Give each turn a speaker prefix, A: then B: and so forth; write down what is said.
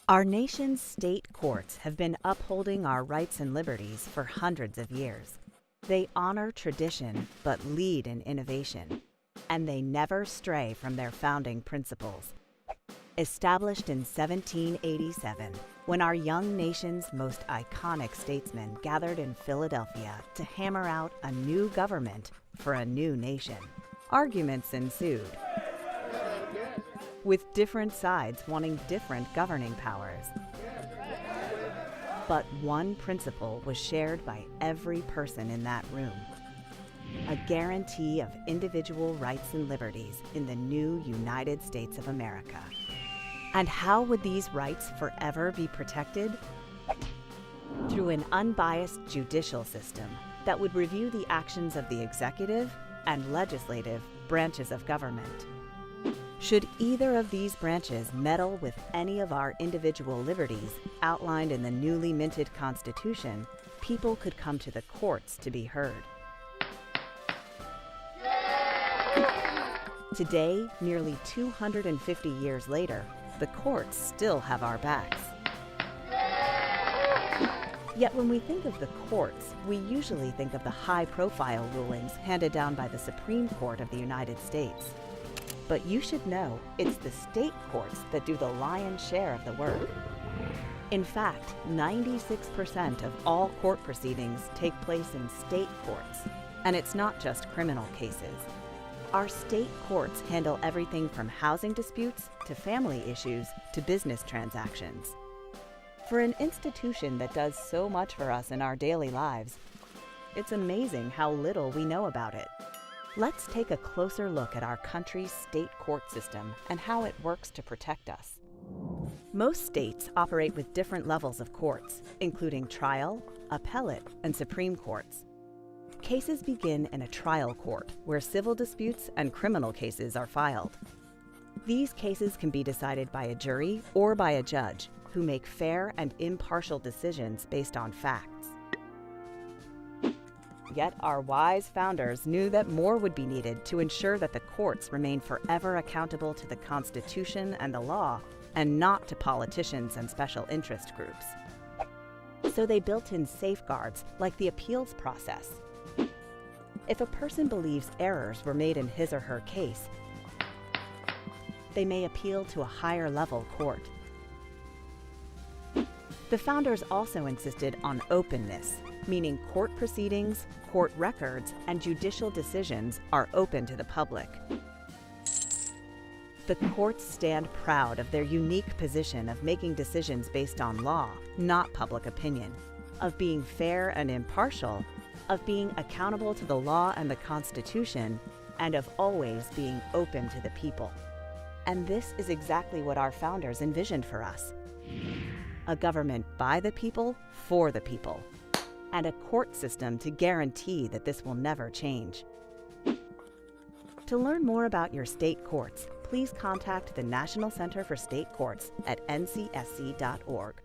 A: Our nation's state courts have been upholding our rights and liberties for hundreds of years. They honor tradition but lead in innovation, and they never stray from their founding principles. Established in 1787, when our young nation's most iconic statesmen gathered in Philadelphia to hammer out a new government for a new nation, arguments ensued, with different sides wanting different governing powers. But one principle was shared by every person in that room: a guarantee of individual rights and liberties in the new United States of America. And how would these rights forever be protected? Through an unbiased judicial system that would review the actions of the executive and legislative branches of government. Should either of these branches meddle with any of our individual liberties outlined in the newly minted Constitution, people could come to the courts to be heard. Today, nearly 250 years later, the courts still have our backs. Yet when we think of the courts, we usually think of the high-profile rulings handed down by the Supreme Court of the United States. But you should know it's the state courts that do the lion's share of the work. In fact, 96% of all court proceedings take place in state courts, and it's not just criminal cases. Our state courts handle everything from housing disputes to family issues to business transactions. For an institution that does so much for us in our daily lives, it's amazing how little we know about it. Let's take a closer look at our country's state court system and how it works to protect us. Most states operate with different levels of courts, including trial, appellate, and Supreme Courts. Cases begin in a trial court, where civil disputes and criminal cases are filed. These cases can be decided by a jury or by a judge, who make fair and impartial decisions based on facts. Yet our wise founders knew that more would be needed to ensure that the courts remain forever accountable to the Constitution and the law, and not to politicians and special interest groups. So they built in safeguards like the appeals process. If a person believes errors were made in his or her case, they may appeal to a higher level court. The founders also insisted on openness, meaning court proceedings, court records, and judicial decisions are open to the public. The courts stand proud of their unique position of making decisions based on law, not public opinion, of being fair and impartial, of being accountable to the law and the Constitution, and of always being open to the people. And this is exactly what our founders envisioned for us: a government by the people, for the people, and a court system to guarantee that this will never change. To learn more about your state courts, please contact the National Center for State Courts at ncsc.org.